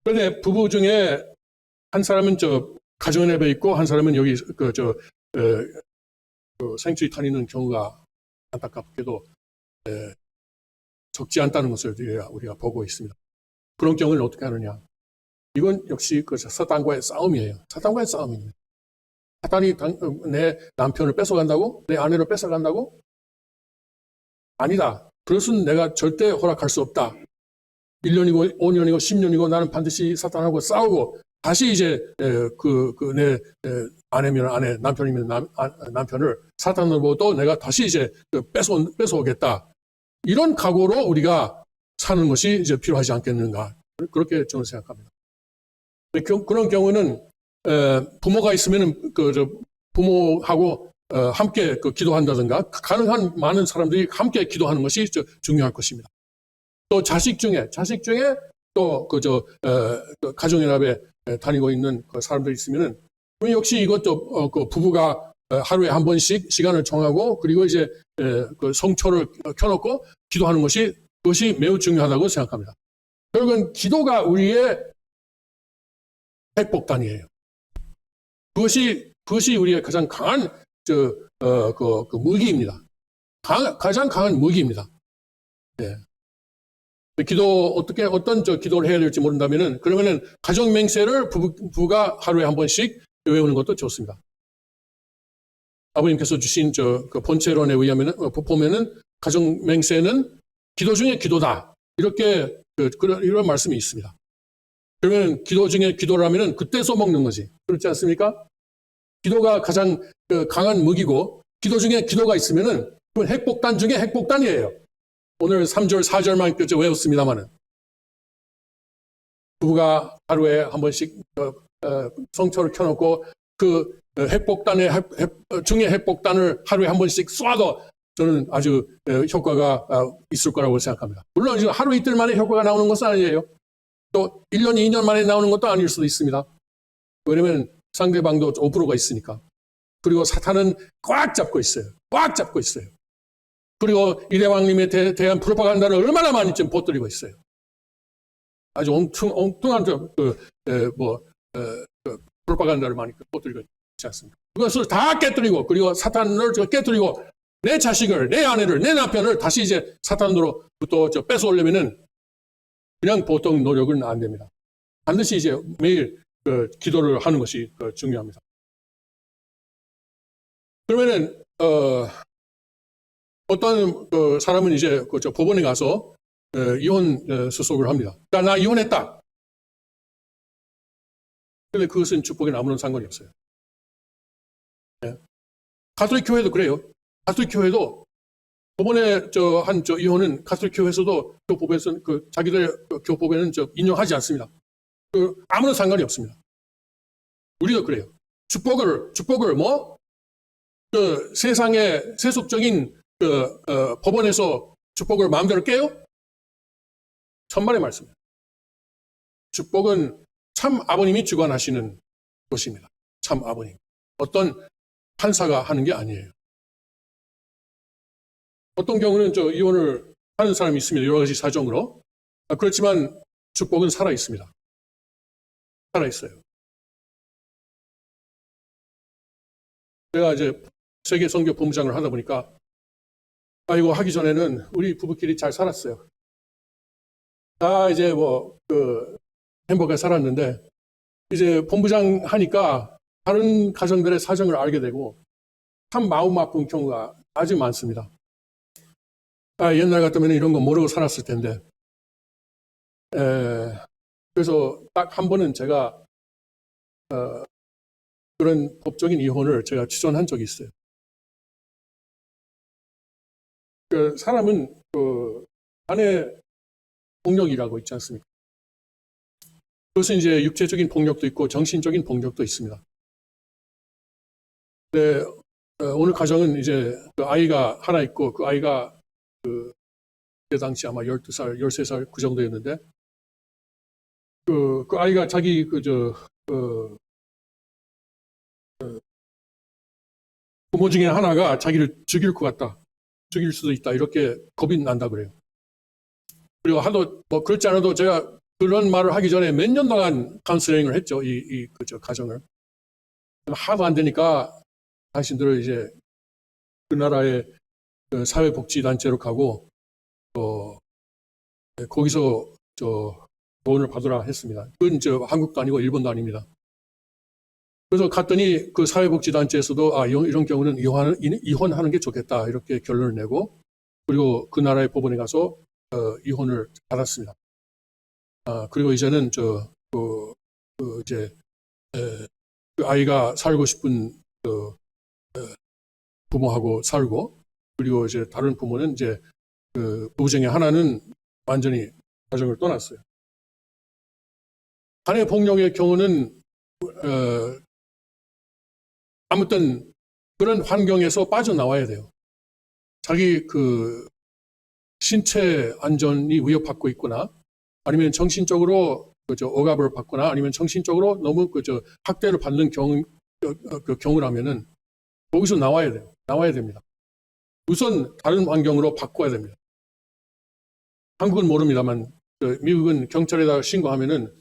그런데 부부 중에 한 사람은 가정연합에 있고 한 사람은 여기 생쥐 다니는 경우가 안타깝게도 적지 않다는 것을 우리가 보고 있습니다. 그런 경우는 어떻게 하느냐? 이건 역시 사탄과의 싸움이에요. 사탄과의 싸움입니다. 사탄이 내 남편을 뺏어간다고? 내 아내를 뺏어간다고? 아니다. 그것은 내가 절대 허락할 수 없다. 1년이고 5년이고 10년이고 나는 반드시 사탄하고 싸우고 다시 이제 내 아내면 아내, 남편이면 남편을 사탄으로부터 내가 다시 이제 뺏어오겠다. 이런 각오로 우리가 사는 것이 이제 필요하지 않겠는가. 그렇게 저는 생각합니다. 그런 경우는 부모가 있으면은 부모하고 함께 기도한다든가 가능한 많은 사람들이 함께 기도하는 것이 중요할 것입니다. 또 자식 중에 또 가정연합에 다니고 있는 사람들이 있으면은 역시 이것도 부부가 하루에 한 번씩 시간을 정하고 그리고 이제 성초를 켜놓고 기도하는 그것이 매우 중요하다고 생각합니다. 결국은 기도가 우리의 핵폭탄이에요. 그것이 우리의 가장 강한 무기입니다. 가장 강한 무기입니다. 예. 어떤 기도를 해야 될지 모른다면은, 그러면은, 가정 맹세를 부부가 하루에 한 번씩 외우는 것도 좋습니다. 아버님께서 주신 본체론에 의하면은, 보면은, 가정 맹세는 기도 중에 기도다. 이렇게, 이런 말씀이 있습니다. 그러면 기도 중에 기도라면은 그때 써먹는 거지. 그렇지 않습니까? 기도가 가장 강한 무기고, 기도 중에 기도가 있으면은, 그건 핵폭탄 중에 핵폭탄이에요. 오늘 3절, 4절만 외웠습니다만은. 부부가 하루에 한 번씩 성초를 켜놓고 그 중의 핵폭탄을 하루에 한 번씩 쏴도 저는 아주 효과가 있을 거라고 생각합니다. 물론 지금 하루 이틀 만에 효과가 나오는 것은 아니에요. 또 1년, 2년 만에 나오는 것도 아닐 수도 있습니다. 왜냐하면 상대방도 5%가 있으니까. 그리고 사탄은 꽉 잡고 있어요. 꽉 잡고 있어요. 그리고 이대왕님에 대한 프로파간다를 얼마나 많이 좀 퍼뜨리고 있어요. 아주 엉뚱한 프로파간다를 많이 퍼뜨리고 있지 않습니까? 그것을 다 깨뜨리고 그리고 사탄을 깨뜨리고 내 자식을, 내 아내를, 내 남편을 다시 이제 사탄으로부터 뺏어오려면은 그냥 보통 노력은 안 됩니다. 반드시 이제 매일 기도를 하는 것이 중요합니다. 그러면은 어떤 사람은 이제 법원에 가서 이혼 소송을 합니다. 나 이혼했다. 그런데 그것은 축복에는 아무런 상관이 없어요. 네. 가톨릭 교회도 그래요. 가톨릭 교회도 법원에 한 이혼은 가톨릭 교회에서도 교법에서 자기들 교법에는 인정하지 않습니다. 아무런 상관이 없습니다. 우리도 그래요. 축복을 세상의 세속적인 법원에서 축복을 마음대로 깨요? 천만의 말씀이에요. 축복은 참 아버님이 주관하시는 것입니다. 참 아버님. 어떤 판사가 하는 게 아니에요. 어떤 경우는 이혼을 하는 사람이 있습니다. 여러 가지 사정으로. 그렇지만 축복은 살아 있습니다. 살아 있어요. 제가 이제 세계 선교 본부장을 하다 보니까 이거 하기 전에는 우리 부부끼리 잘 살았어요. 다 이제 행복하게 살았는데, 이제 본부장 하니까 다른 가정들의 사정을 알게 되고, 참 마음 아픈 경우가 아주 많습니다. 옛날 같으면 이런 거 모르고 살았을 텐데, 그래서 딱 한 번은 제가, 그런 법적인 이혼을 제가 추천한 적이 있어요. 사람은 아내 폭력이라고 있지 않습니까? 그것은 이제 육체적인 폭력도 있고 정신적인 폭력도 있습니다. 근데 오늘 가정은 이제 아이가 하나 있고 그 아이가 그때 당시 아마 12살, 13살 그 정도였는데 그 아이가 자기 부모 중에 하나가 자기를 죽일 것 같다. 죽일 수도 있다. 이렇게 겁이 난다 그래요. 그리고 하도 그렇지 않아도 제가 그런 말을 하기 전에 몇 년 동안 카운슬링을 했죠. 저 가정을. 하도 안 되니까 당신들을 이제 그 나라의 그 사회복지단체로 가고, 거기서 조언을 받으라 했습니다. 그건 한국도 아니고 일본도 아닙니다. 그래서 갔더니 그 사회복지단체에서도 이런 경우는 이혼하는 게 좋겠다 이렇게 결론을 내고, 그리고 그 나라의 법원에 가서 이혼을 받았습니다. 그리고 이제는 이제 그 아이가 살고 싶은 부모하고 살고, 그리고 이제 다른 부모는 이제 그 부부 중에 하나는 완전히 가정을 떠났어요. 아내 폭력의 경우는 아무튼 그런 환경에서 빠져나와야 돼요. 자기 그 신체 안전이 위협받고 있거나, 아니면 정신적으로 억압을 받거나, 아니면 정신적으로 너무 학대를 받는 경우라면은 거기서 나와야 돼요. 나와야 됩니다. 우선 다른 환경으로 바꿔야 됩니다. 한국은 모릅니다만 미국은 경찰에다 신고하면은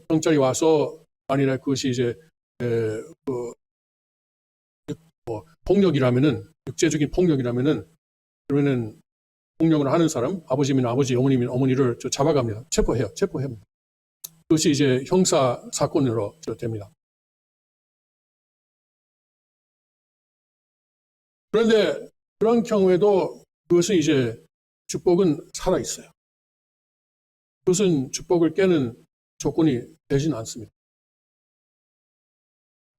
경찰이 와서, 만일에 그것이 이제 폭력이라면은, 육체적인 폭력이라면은, 그러면은 폭력을 하는 사람, 아버지면 아버지, 어머니면 어머니를 잡아갑니다. 체포해요. 그것이 이제 형사 사건으로 됩니다. 그런데 그런 경우에도 그것은 이제 축복은 살아있어요. 그것은 축복을 깨는 조건이 되지는 않습니다.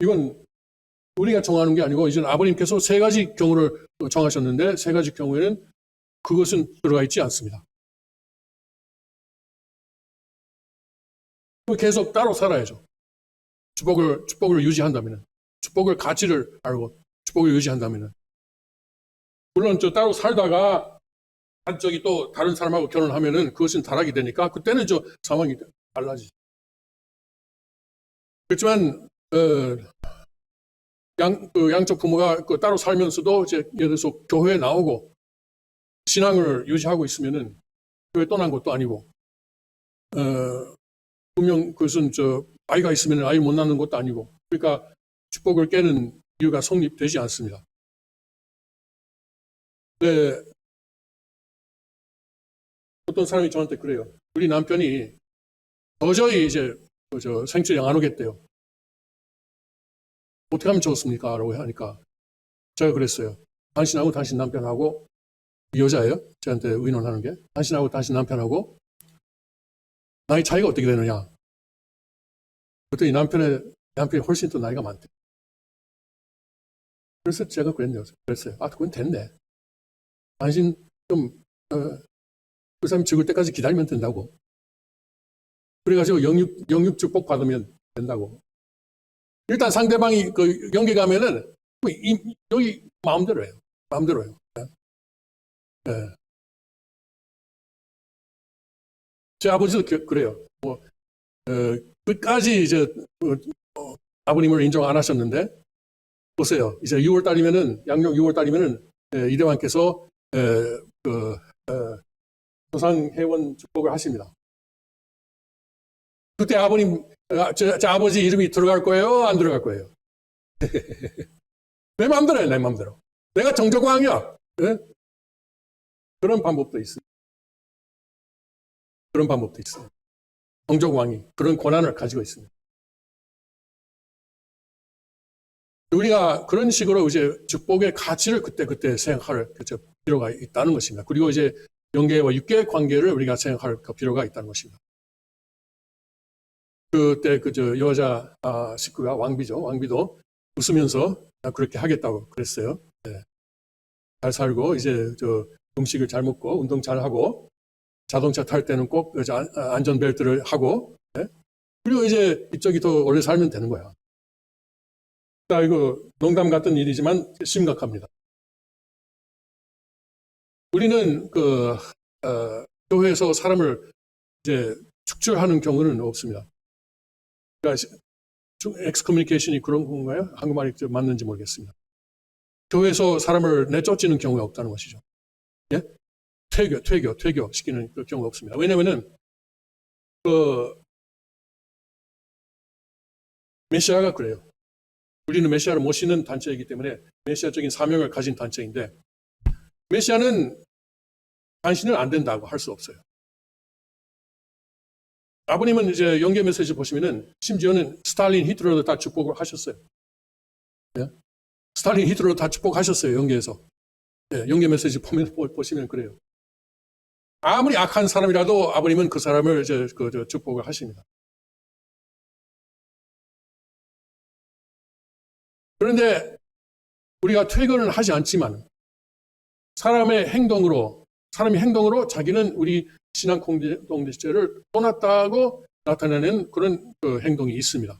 이건 우리가 정하는 게 아니고, 이제 아버님께서 세 가지 경우를 정하셨는데, 세 가지 경우에는 그것은 들어가 있지 않습니다. 계속 따로 살아야죠. 축복을 유지한다면은, 축복을 가치를 알고 축복을 유지한다면은. 물론 따로 살다가 한쪽이 또 다른 사람하고 결혼하면은 그것은 타락이 되니까 그때는 상황이 달라지죠. 그렇지만 양쪽 부모가 따로 살면서도 이제 예를 들어서 교회에 나오고 신앙을 유지하고 있으면은 교회 떠난 것도 아니고, 분명 그것은 아이가 있으면 아이 못 낳는 것도 아니고, 그러니까 축복을 깨는 이유가 성립되지 않습니다. 네, 어떤 사람이 저한테 그래요. 우리 남편이 도저히 이제 생체를 안 오겠대요. 어떻게 하면 좋습니까? 라고 하니까 제가 그랬어요. 당신하고 당신 남편하고, 여자예요? 저한테 의논하는 게. 당신하고 당신 남편하고 나이 차이가 어떻게 되느냐? 그랬더니 남편이 훨씬 더 나이가 많대. 그래서 제가 그랬어요. 그건 됐네. 당신 그 사람 죽을 때까지 기다리면 된다고. 그래가지고 영육 축복 받으면 된다고. 일단 상대방이 그 연계 가면은 여기 마음대로 해요. 마음대로 해요. 네. 제 아버지도 그래요. 끝까지 이제 아버님을 인정 안 하셨는데, 보세요. 이제 6월 달이면은, 양력 6월 달이면은 이대왕께서 조상회원 축복을 하십니다. 그때 제 아버지 이름이 들어갈 거예요? 안 들어갈 거예요? 내 마음대로 해, 내 마음대로. 내가 정적왕이야. 네? 그런 방법도 있어요. 그런 방법도 있어요. 정적왕이 그런 권한을 가지고 있습니다. 우리가 그런 식으로 이제 축복의 가치를 그때 생각할 필요가 있다는 것입니다. 그리고 이제 영계와 육계의 관계를 우리가 생각할 필요가 있다는 것입니다. 그때 여자 식구가 왕비죠. 왕비도 웃으면서 그렇게 하겠다고 그랬어요. 네. 잘 살고 이제 음식을 잘 먹고 운동 잘 하고 자동차 탈 때는 꼭 안전벨트를 하고, 네? 그리고 이제 이쪽이 더 오래 살면 되는 거야. 이거 농담 같은 일이지만 심각합니다. 우리는 교회에서 사람을 이제 축출하는 경우는 없습니다. 그러니까 엑스커뮤니케이션이 그런 건가요? 한국말이 맞는지 모르겠습니다. 교회에서 사람을 내쫓지는 경우가 없다는 것이죠. 예? 퇴교 시키는 경우가 없습니다. 왜냐면은 그 메시아가 그래요. 우리는 메시아를 모시는 단체이기 때문에 메시아적인 사명을 가진 단체인데 메시아는 당신은 안 된다고 할 수 없어요. 아버님은 이제 연계 메시지 보시면은 심지어는 스탈린, 히틀러도 다 축복을 하셨어요. 예? 스탈린, 히틀러도 다 축복하셨어요. 연계에서. 예, 연계 메시지 보시면 그래요. 아무리 악한 사람이라도 아버님은 그 사람을 이제 축복을 하십니다. 그런데 우리가 퇴근을 하지 않지만 사람이 행동으로 자기는 우리 신앙 공동체를 떠났다고 나타내는 그런 행동이 있습니다.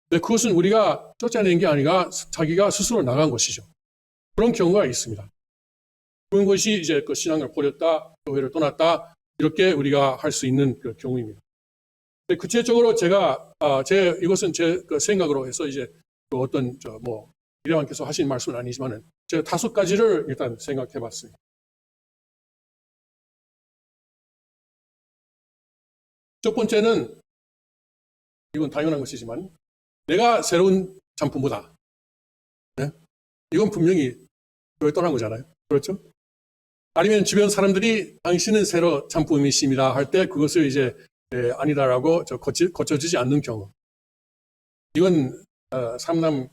근데 그것은 우리가 쫓아낸 게 아니라 자기가 스스로 나간 것이죠. 그런 경우가 있습니다. 그런 것이 이제 그 신앙을 버렸다, 교회를 떠났다, 이렇게 우리가 할 수 있는 그 경우입니다. 근데 구체적으로 이것은 제 생각으로 해서 이제 그 어떤, 이래왕께서 하신 말씀은 아니지만은 제가 5가지를 일단 생각해 봤습니다. 첫 번째는, 이건 당연한 것이지만, 내가 새로운 잠품보다, 네? 이건 분명히 교회 떠난 거잖아요. 그렇죠? 아니면 주변 사람들이 당신은 새로 잠품이십니다 할 때 그것을 이제 아니다라고 고쳐지지 않는 경우. 이건 삼남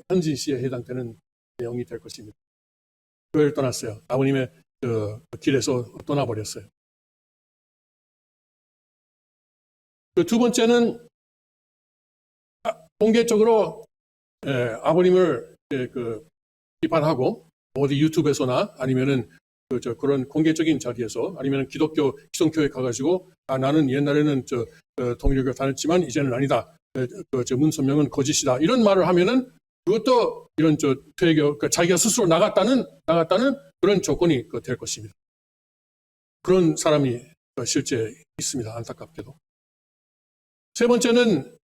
현진 씨에 해당되는 내용이 될 것입니다. 교회를 떠났어요. 아버님의 길에서 떠나버렸어요. 그 두 번째는 공개적으로 아버님을 비판하고 어디 유튜브에서나 아니면은 그런 공개적인 자리에서 아니면 기독교 기성교회 가가지고 나는 옛날에는 동일교회 다녔지만 이제는 아니다. 문선명은 거짓이다. 이런 말을 하면은 그것도 이런 퇴교, 그러니까 자기가 스스로 나갔다는 그런 조건이 될 것입니다. 그런 사람이 실제 있습니다. 안타깝게도. 세 번째는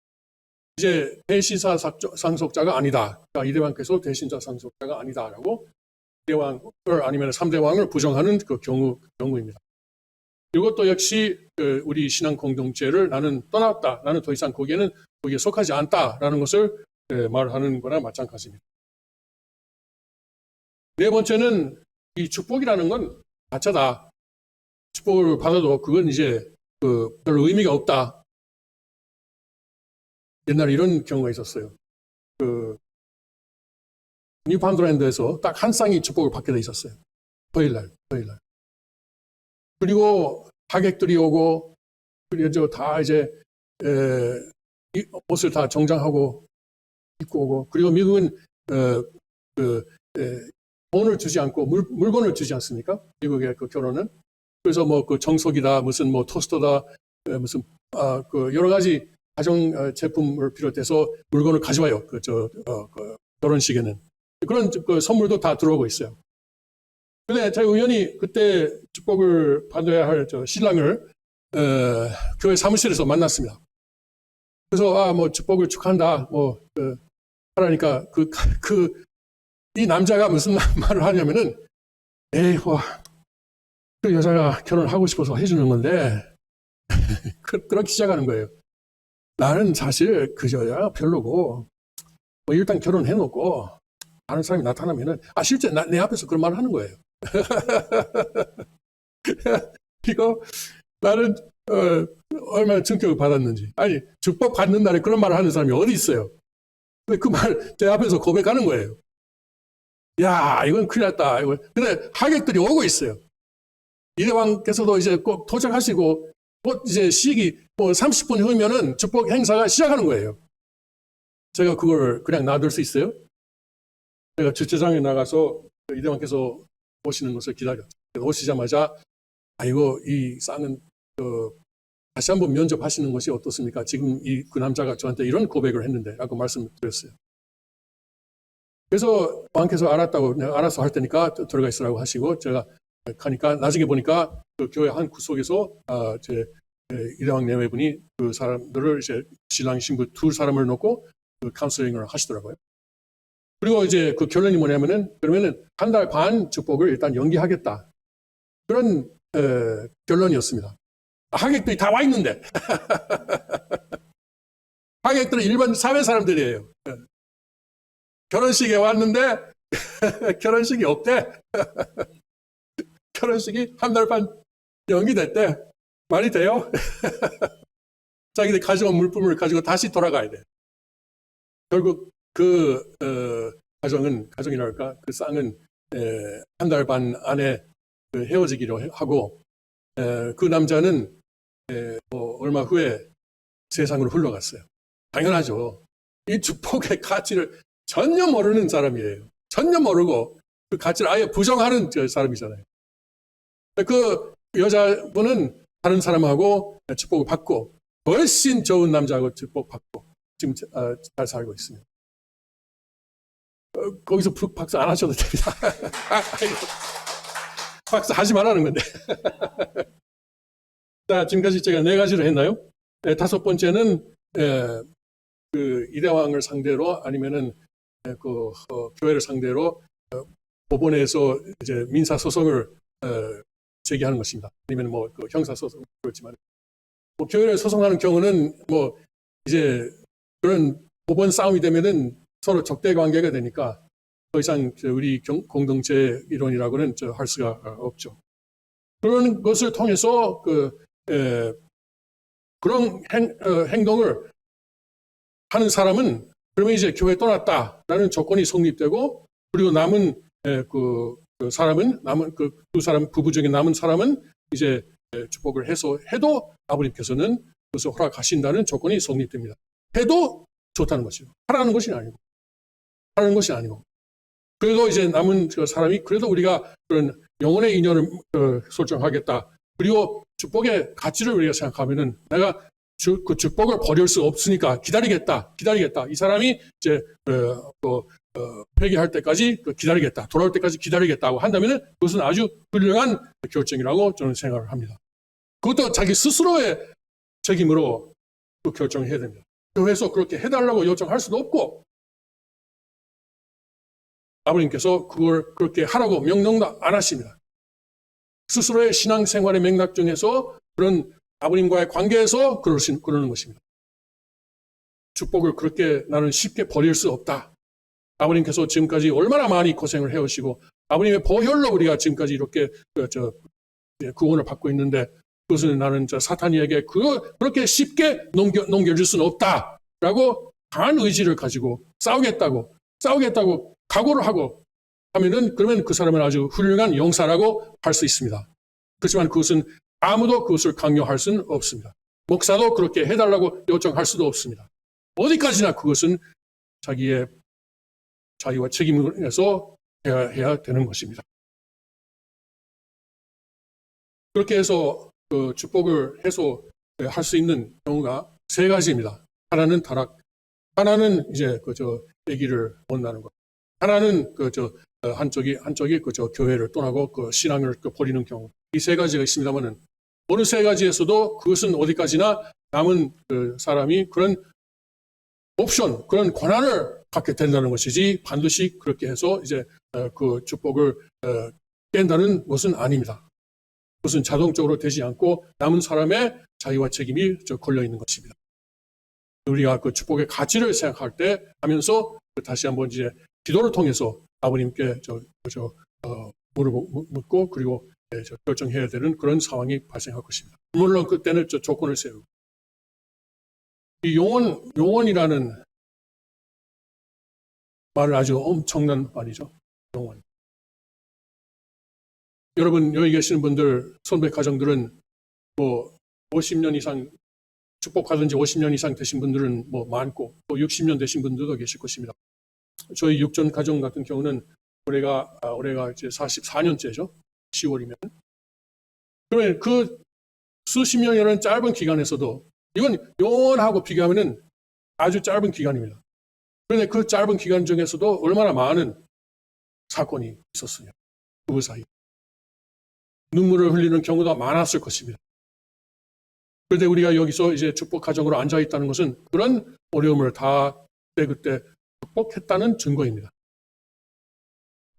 이제 대신사 상속자가 아니다. 그러니까 이대왕께서 대신사 상속자가 아니다라고 이대왕을 아니면 3대왕을 부정하는 그 경우입니다. 이것도 역시 우리 신앙 공동체를 나는 떠났다. 나는 더 이상 거기에 속하지 않다라는 것을 말하는 거나 마찬가지입니다. 네 번째는 이 축복이라는 건 가짜다. 축복을 받아도 그건 이제 별로 의미가 없다. 옛날에 이런 경우가 있었어요. 뉴파운드랜드에서 딱 한 쌍이 축복을 받게 돼 있었어요. 토요일날. 그리고 하객들이 오고, 그리고 다 이제, 옷을 다 정장하고 입고 오고, 그리고 미국은, 돈을 주지 않고 물건을 주지 않습니까? 미국의 그 결혼은. 그래서 그 정석이다, 무슨 토스터다, 무슨, 여러 가지 가정 제품을 비롯해서 물건을 가져와요. 결혼식에는. 그런 선물도 다 들어오고 있어요. 근데 제가 우연히 그때 축복을 받아야 할 신랑을 교회 사무실에서 만났습니다. 그래서 축복을 축하한다 하라니까 이 남자가 무슨 말을 하냐면은 그 여자가 결혼하고 싶어서 해주는 건데 그렇게 시작하는 거예요. 나는 사실 그 여자가 별로고 일단 결혼해놓고 다른 사람이 나타나면은 실제 내 앞에서 그런 말을 하는 거예요. 이거 나는 얼마나 충격을 받았는지. 아니 축복 받는 날에 그런 말을 하는 사람이 어디 있어요? 근데 그 말 제 앞에서 고백하는 거예요. 야 이건 큰일 났다. 근데 하객들이 오고 있어요. 이대왕께서도 이제 꼭 도착하시고 이제 시기 30분 후면은 축복 행사가 시작하는 거예요. 제가 그걸 그냥 놔둘 수 있어요? 제가 주차장에 나가서 이대왕께서 오시는 것을 기다렸죠. 오시자마자 이 쌍은 다시 한번 면접하시는 것이 어떻습니까? 지금 그 남자가 저한테 이런 고백을 했는데 라고 말씀드렸어요. 그래서 왕께서 내가 알아서 할 테니까 들어가 있으라고 하시고 제가 가니까 나중에 보니까 그 교회 한 구석에서 이대왕 내외분이 그 사람들을 이제 신랑 신부 두 사람을 놓고 카운슬링을 하시더라고요. 그리고 이제 그 결론이 뭐냐면은 그러면은 한 달 반 축복을 일단 연기하겠다. 그런 결론이었습니다. 하객들이 다 와 있는데. 하객들은 일반 사회 사람들이에요. 결혼식에 왔는데 결혼식이 없대. 결혼식이 한 달 반 연기됐대. 말이 돼요? 자기들 가져온 물품을 가지고 다시 돌아가야 돼. 결국 가정이랄까, 그 쌍은 한 달 반 안에 헤어지기로 하고, 그 남자는 뭐 얼마 후에 세상으로 흘러갔어요. 당연하죠. 이 축복의 가치를 전혀 모르는 사람이에요. 전혀 모르고 그 가치를 아예 부정하는 사람이잖아요. 그 여자분은 다른 사람하고 축복을 받고 훨씬 좋은 남자하고 축복받고 지금 잘 살고 있습니다. 거기서 박수 안 하셔도 됩니다. 박수 하지 말라는 건데. 자, 지금까지 제가 4가지를 했나요? 다섯 번째는 그 이대왕을 상대로 아니면은 교회를 상대로 법원에서 이제 민사 소송을 제기하는 것입니다. 아니면 뭐 형사 소송 그렇지만 뭐 교회를 소송하는 경우는 뭐 이제 그런 법원 싸움이 되면은 서로 적대 관계가 되니까 더 이상 우리 공동체 이론이라고는 할 수가 없죠. 그런 것을 통해서 그런 행동을 하는 사람은 그러면 이제 교회 떠났다라는 조건이 성립되고, 그리고 남은 그 사람은 두 사람 부부적인 남은 사람은 이제 축복을 해도 아버님께서는 그것을 허락하신다는 조건이 성립됩니다. 해도 좋다는 것이죠. 하라는 것이 아니고. 그래도 이제 남은 그 사람이 그래도 우리가 그런 영혼의 인연을 설정하겠다. 그리고 축복의 가치를 우리가 생각하면은 내가 그 축복을 버릴 수 없으니까 기다리겠다. 이 사람이 이제 회개할 때까지 기다리겠다. 돌아올 때까지 기다리겠다고 한다면은 그것은 아주 훌륭한 결정이라고 저는 생각을 합니다. 그것도 자기 스스로의 책임으로 그 결정을 해야 됩니다. 교회에서 그렇게 해달라고 요청할 수도 없고, 아버님께서 그걸 그렇게 하라고 명령도 안 하십니다. 스스로의 신앙생활의 맥락 중에서 그런 아버님과의 관계에서 그러는 것입니다. 축복을 그렇게 나는 쉽게 버릴 수 없다. 아버님께서 지금까지 얼마나 많이 고생을 해오시고 아버님의 보혈로 우리가 지금까지 이렇게 구원을 받고 있는데 그것을 나는 사탄이에게 그렇게 쉽게 넘겨줄 수는 없다라고 강한 의지를 가지고 싸우겠다고 각오를 하고 하면은 그러면 그 사람은 아주 훌륭한 용사라고 할 수 있습니다. 그렇지만 그것은 아무도 그것을 강요할 수는 없습니다. 목사도 그렇게 해달라고 요청할 수도 없습니다. 어디까지나 그것은 자기와 책임에서 해야 되는 것입니다. 그렇게 해서 그 축복을 해소할 수 있는 경우가 3가지입니다. 하나는 타락, 하나는 이제 아기를 못 낳는 것, 하나는 한쪽이 교회를 떠나고 신앙을 버리는 경우. 이 3가지가 있습니다만은 어느 3가지에서도 그것은 어디까지나 남은 사람이 그런 옵션, 그런 권한을 갖게 된다는 것이지 반드시 그렇게 해서 이제 그 축복을 깬다는 것은 아닙니다. 그것은 자동적으로 되지 않고 남은 사람의 자유와 책임이 걸려 있는 것입니다. 우리가 그 축복의 가치를 생각할 때 하면서 다시 한번 이제 기도를 통해서 아버님께 물을 묻고 그리고 결정해야 되는 그런 상황이 발생할 것입니다. 물론 그때는 조건을 세우고. 이 용언이라는 말은 아주 엄청난 말이죠. 용언. 여러분 여기 계시는 분들 선배 가정들은 뭐 50년 이상 축복받은 지 50년 이상 되신 분들은 뭐 많고 또 60년 되신 분들도 계실 것입니다. 저희 육전 가정 같은 경우는 올해가 이제 44년째죠. 10월이면. 그러면 그 수십 년이라는 짧은 기간에서도 이건 영원하고 비교하면은 아주 짧은 기간입니다. 그런데 그 짧은 기간 중에서도 얼마나 많은 사건이 있었으냐. 부부 사이. 눈물을 흘리는 경우가 많았을 것입니다. 그런데 우리가 여기서 이제 축복 가정으로 앉아 있다는 것은 그런 어려움을 다 그때 극복했다는 증거입니다.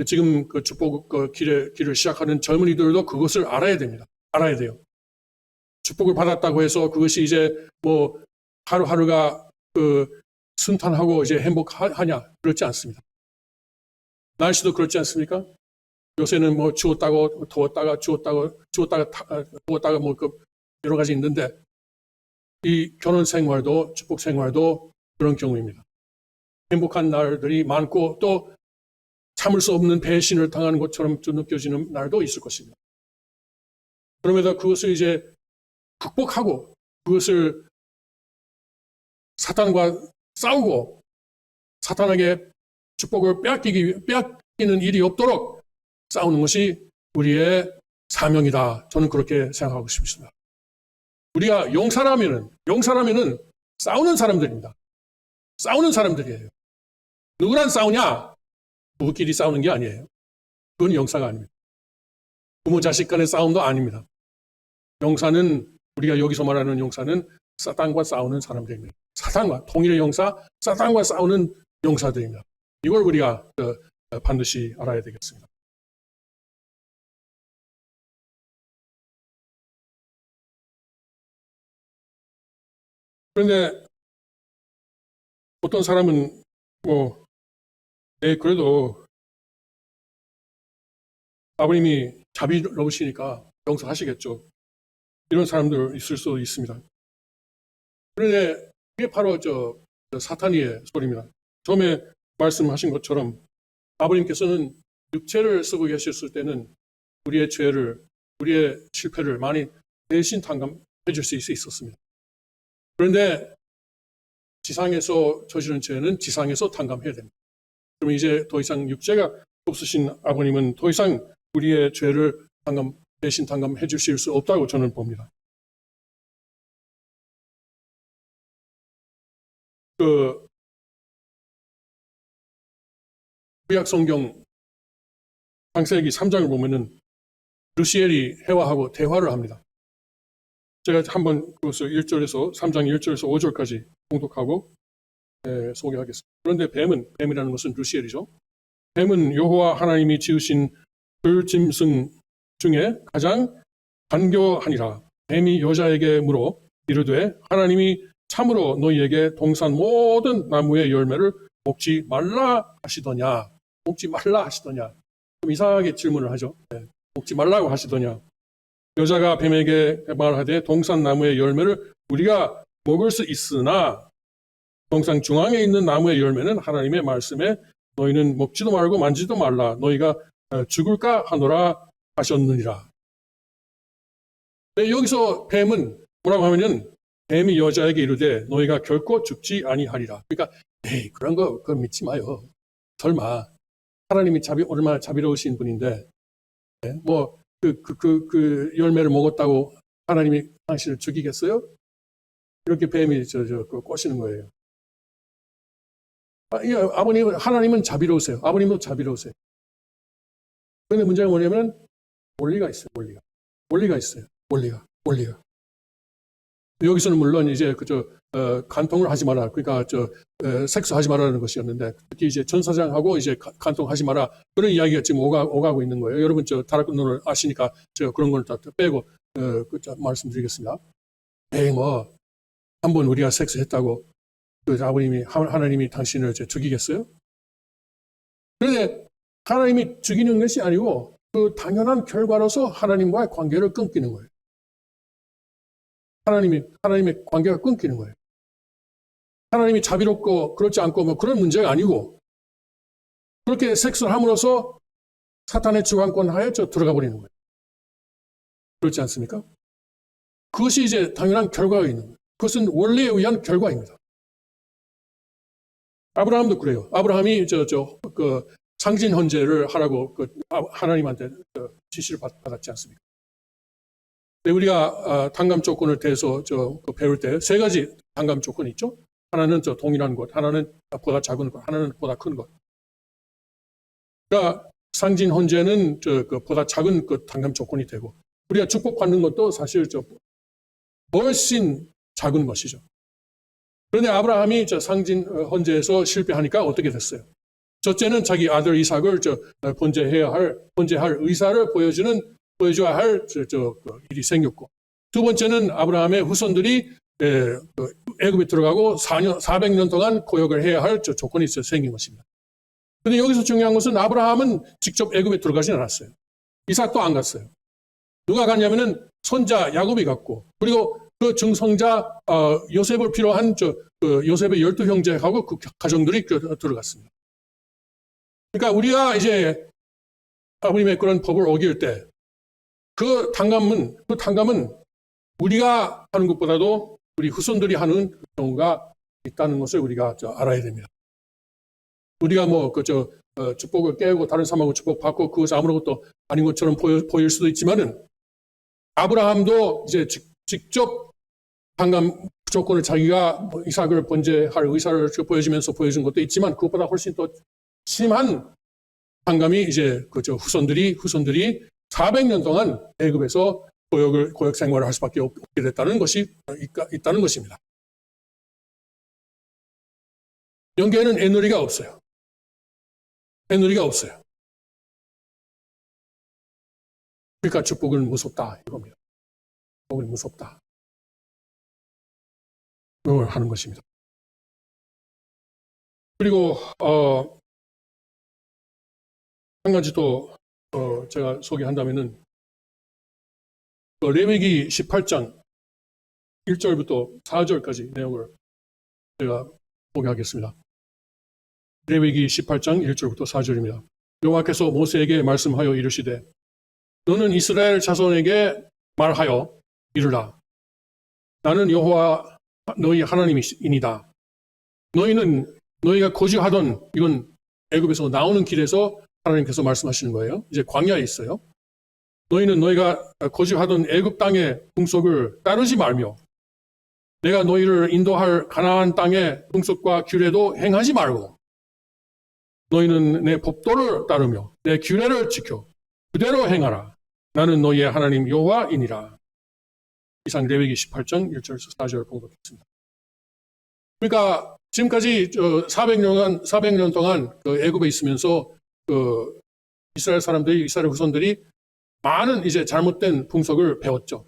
지금 그 축복 길을 시작하는 젊은이들도 그것을 알아야 됩니다. 알아야 돼요. 축복을 받았다고 해서 그것이 이제 뭐 하루하루가 순탄하고 이제 행복하냐? 그렇지 않습니다. 날씨도 그렇지 않습니까? 요새는 뭐 추웠다고 더웠다가 더웠다가 뭐 여러 가지 있는데 이 결혼 생활도 축복 생활도 그런 경우입니다. 행복한 날들이 많고 또 참을 수 없는 배신을 당하는 것처럼 좀 느껴지는 날도 있을 것입니다. 그럼에도 그것을 이제 극복하고 그것을 사탄과 싸우고 사탄에게 축복을 빼앗기는 일이 없도록 싸우는 것이 우리의 사명이다. 저는 그렇게 생각하고 싶습니다. 우리가 용사라면은 싸우는 사람들입니다. 싸우는 사람들이에요. 누구랑 싸우냐? 부부끼리 싸우는 게 아니에요. 그건 용사가 아닙니다. 부모 자식 간의 싸움도 아닙니다. 용사는 우리가 여기서 말하는 용사는 사탄과 싸우는 사람들입니다. 사탄과 통일의 용사, 사탄과 싸우는 용사들입니다. 이걸 우리가 반드시 알아야 되겠습니다. 그런데 어떤 사람은 그래도 아버님이 자비로우시니까 용서하시겠죠. 이런 사람들 있을 수 있습니다. 그런데 그게 바로 사탄의 소리입니다. 처음에 말씀하신 것처럼 아버님께서는 육체를 쓰고 계셨을 때는 우리의 죄를, 우리의 실패를 많이 대신 탕감해 줄 수 있었습니다. 그런데 지상에서 저지른 죄는 지상에서 탕감해야 됩니다. 그럼 이제 더 이상 육체가 없으신 아버님은 더 이상 우리의 죄를 대신 탕감해 주실 수 없다고 저는 봅니다. 구약 성경 창세기 3장을 보면은 루시엘이 해와하고 대화를 합니다. 제가 한번 그것을 3장 1절에서 5절까지 봉독하고 소개하겠습니다. 그런데 뱀이라는 것은 루시엘이죠. 뱀은 여호와 하나님이 지으신 들짐승 중에 가장 간교하니라. 뱀이 여자에게 물어 이르되 하나님이 참으로 너희에게 동산 모든 나무의 열매를 먹지 말라 하시더냐. 먹지 말라 하시더냐. 좀 이상하게 질문을 하죠. 먹지 말라고 하시더냐. 여자가 뱀에게 말하되 동산 나무의 열매를 우리가 먹을 수 있으나 동산 중앙에 있는 나무의 열매는 하나님의 말씀에 너희는 먹지도 말고 만지도 말라. 너희가 죽을까 하노라 하셨느니라. 네, 여기서 뱀은 뭐라고 하면은 뱀이 여자에게 이르되 너희가 결코 죽지 아니하리라. 그러니까 그런 거 그건 믿지 마요. 설마 하나님이 얼마나 자비로우신 분인데 그 열매를 먹었다고 하나님이 당신을 죽이겠어요? 이렇게 뱀이 꼬시는 거예요. 아버님, 하나님은 자비로우세요. 아버님도 자비로우세요. 그런데 문제가 뭐냐면 원리가 있어요. 원리가 있어요. 원리가. 여기서는 물론 이제 간통을 하지 마라. 그러니까 섹스하지 마라는 것이었는데 특히 이제 전사장하고 이제 간통하지 마라. 그런 이야기가 지금 오가고 있는 거예요. 여러분 다락론을 아시니까 제가 그런 걸 다 빼고 말씀드리겠습니다. 한번 우리가 섹스했다고 아버님이 하나님이 당신을 죽이겠어요? 그런데 하나님이 죽이는 것이 아니고 그 당연한 결과로서 하나님과의 관계를 끊기는 거예요. 하나님의 관계가 끊기는 거예요. 하나님이 자비롭고 그렇지 않고 그런 문제가 아니고 그렇게 섹스를 함으로써 사탄의 주관권 하에 들어가 버리는 거예요. 그렇지 않습니까? 그것이 이제 당연한 결과가 있는 거예요. 그것은 원리에 의한 결과입니다. 아브라함도 그래요. 아브라함이 상진 헌제를 하라고 하나님한테 지시를 받았지 않습니까? 우리가 단감 조건을 대해서 배울 때 세 가지 단감 조건이 있죠. 하나는 동일한 것, 하나는 보다 작은 것, 하나는 보다 큰 것. 그러니까 상진 헌제는 보다 작은 단감 조건이 되고 우리가 축복받는 것도 사실 훨씬 작은 것이죠. 그런데 아브라함이 상진 헌제에서 실패하니까 어떻게 됐어요? 첫째는 자기 아들 이삭을 번제할 의사를 보여줘야 할 일이 생겼고 두 번째는 아브라함의 후손들이 애굽에 들어가고 400년 동안 고역을 해야 할 조건이 생긴 것입니다. 그런데 여기서 중요한 것은 아브라함은 직접 애굽에 들어가진 않았어요. 이삭도 안 갔어요. 누가 갔냐면은 손자 야곱이 갔고, 그리고 그 증손자 요셉을 필요한 요셉의 12형제하고 그 가정들이 들어갔습니다. 그러니까 우리가 이제 아버님의 그런 법을 어길 때 그 탕감은 우리가 하는 것보다도 우리 후손들이 하는 경우가 있다는 것을 우리가 알아야 됩니다. 우리가 축복을 깨고 다른 사람하고 축복받고 그것이 아무것도 아닌 것처럼 보일 수도 있지만은 아브라함도 이제 직접 탕감 조건을 자기가 이삭을 번제할 의사를 보여주면서 보여준 것도 있지만 그것보다 훨씬 더 심한 탕감이 이제 후손들이 400년 동안 애굽에서 고역 생활을 할 수밖에 없게 됐다는 것이 있다는 것입니다. 여기에는 애누리가 없어요. 애누리가 없어요. 그러니까 축복은 무섭다 이겁니다. 축복은 무섭다. 그걸 하는 것입니다. 그리고 한 가지 또 제가 소개한다면은 레위기 18장 1절부터 4절까지 내용을 제가 소개하겠습니다. 레위기 18장 1절부터 4절입니다. 여호와께서 모세에게 말씀하여 이르시되 너는 이스라엘 자손에게 말하여 이르라. 나는 여호와 너희 하나님이니이다. 너희는 너희가 거주하던 이건 애굽에서 나오는 길에서 하나님께서 말씀하시는 거예요. 이제 광야에 있어요. 너희는 너희가 거주하던 애굽 땅의 풍속을 따르지 말며 내가 너희를 인도할 가나안 땅의 풍속과 규례도 행하지 말고 너희는 내 법도를 따르며 내 규례를 지켜 그대로 행하라. 나는 너희의 하나님 여호와이니라. 이상 레위기 18장 1절에서 4절을 봉독했습니다. 그러니까 지금까지 400년 동안 애굽에 있으면서 이스라엘 후손들이 많은 이제 잘못된 풍속을 배웠죠.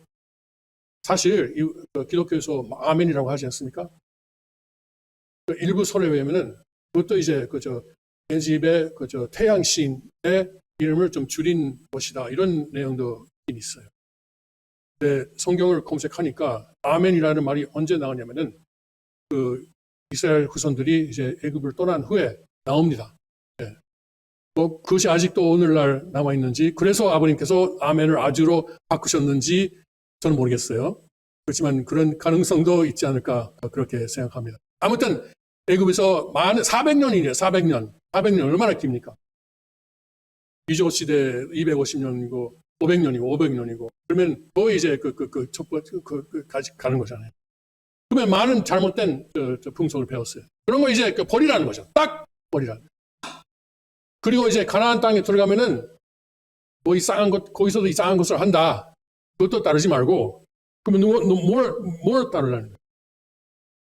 사실 기독교에서 아멘이라고 하지 않습니까? 일부 설에 의하면은 그것도 이제 애집의 태양신의 이름을 좀 줄인 것이다 이런 내용도 있어요. 근데 성경을 검색하니까 아멘이라는 말이 언제 나오냐면은 이스라엘 후손들이 이제 애굽을 떠난 후에 나옵니다. 네. 그것이 아직도 오늘날 남아 있는지 그래서 아버님께서 아멘을 아주로 바꾸셨는지 저는 모르겠어요. 그렇지만 그런 가능성도 있지 않을까 그렇게 생각합니다. 아무튼 애굽에서 많은 400년이래요. 400년 얼마나 깁니까? 이조 시대 250년이고 500년이고 그러면 거의 이제 까지 가는 거잖아요. 그러면 많은 잘못된 풍속을 배웠어요. 그런 거 이제 버리라는 거죠. 딱 버리라는 거죠. 그리고 이제 가나안 땅에 들어가면은 이상한 것 거기서도 이상한 것을 한다. 그것도 따르지 말고 그러면 뭘 따르라는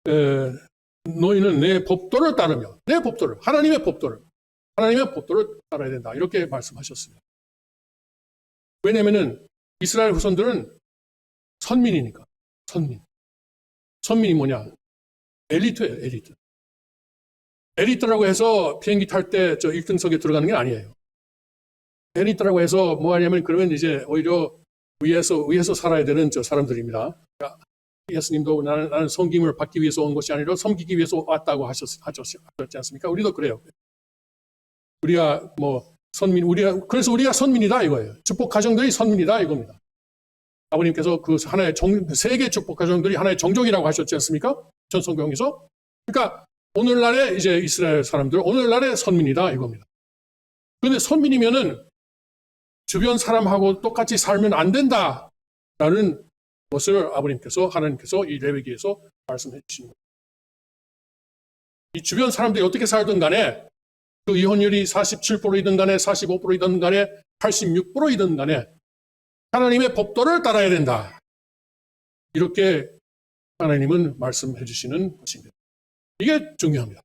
거예요? 너희는 내 법도를 따르며 내 법도를 하나님의 법도를 따라야 된다. 이렇게 말씀하셨습니다. 왜냐면은 이스라엘 후손들은 선민이니까. 선민이 뭐냐? 엘리트예요, 엘리트. 엘리트라고 해서 비행기 탈 때 1등석에 들어가는 게 아니에요. 엘리트라고 해서 뭐 하냐면 그러면 이제 오히려 위에서 살아야 되는 사람들입니다. 그러니까 예수님도 나는 섬김을 받기 위해서 온 것이 아니라 섬기기 위해서 왔다고 하셨지 않습니까? 우리도 그래요. 우리가 그래서 우리가 선민이다 이거예요. 축복 가정들이 선민이다 이겁니다. 아버님께서 하나의 세계 축복 가정들이 하나의 정족이라고 하셨지 않습니까? 전 성경에서. 그러니까 오늘날의 이제 이스라엘 사람들, 오늘날의 선민이다 이겁니다. 그런데 선민이면은 주변 사람하고 똑같이 살면 안 된다라는 것을 하나님께서 이 레위기에서 말씀해 주시는 거예요. 이 주변 사람들이 어떻게 살든 간에 그 이혼율이 47%이든 간에 45%이든 간에 86%이든 간에 하나님의 법도를 따라야 된다. 이렇게 하나님은 말씀해 주시는 것입니다. 이게 중요합니다.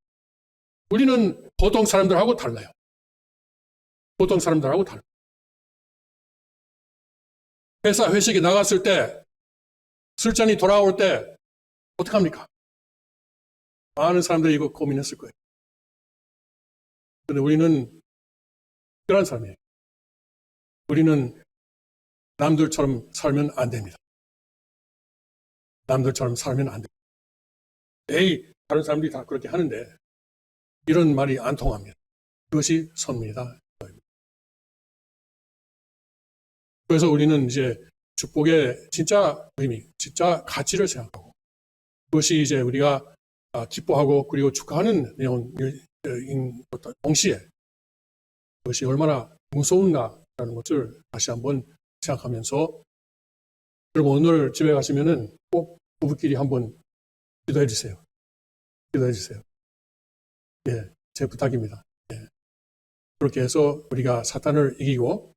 우리는 보통 사람들하고 달라요. 보통 사람들하고 달라요. 회사 회식에 나갔을 때 술잔이 돌아올 때 어떡합니까? 많은 사람들이 이거 고민했을 거예요. 그런데 우리는 특별한 삶이에요. 우리는 남들처럼 살면 안 됩니다. 남들처럼 살면 안 됩니다. 에이, 다른 사람들이 다 그렇게 하는데 이런 말이 안 통합니다. 그것이 선물이다. 그래서 우리는 이제 축복의 진짜 의미, 진짜 가치를 생각하고 그것이 이제 우리가 기뻐하고 그리고 축하하는 내용인 동시에 그것이 얼마나 무서운가라는 것을 다시 한번 생각하면서 여러분 오늘 집에 가시면은 꼭 부부끼리 한번 기도해 주세요. 기도해 주세요. 예, 제 부탁입니다. 예. 그렇게 해서 우리가 사탄을 이기고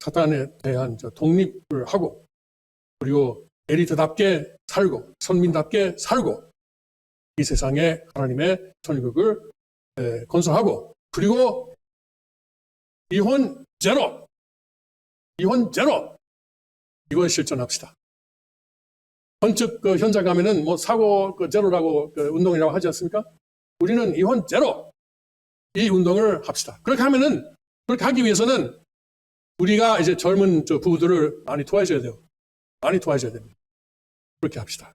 사탄에 대한 독립을 하고 그리고 엘리트답게 살고 선민답게 살고 이 세상에 하나님의 천국을 건설하고 그리고 이혼 제로 이걸 실천합시다. 헌즉 그 현장 가면은 뭐 사고 제로라고 운동이라고 하지 않습니까? 우리는 이혼 제로 이 운동을 합시다. 그렇게 하면은 그렇게 하기 위해서는 우리가 이제 젊은 부부들을 많이 도와줘야 돼요. 많이 도와줘야 됩니다. 그렇게 합시다.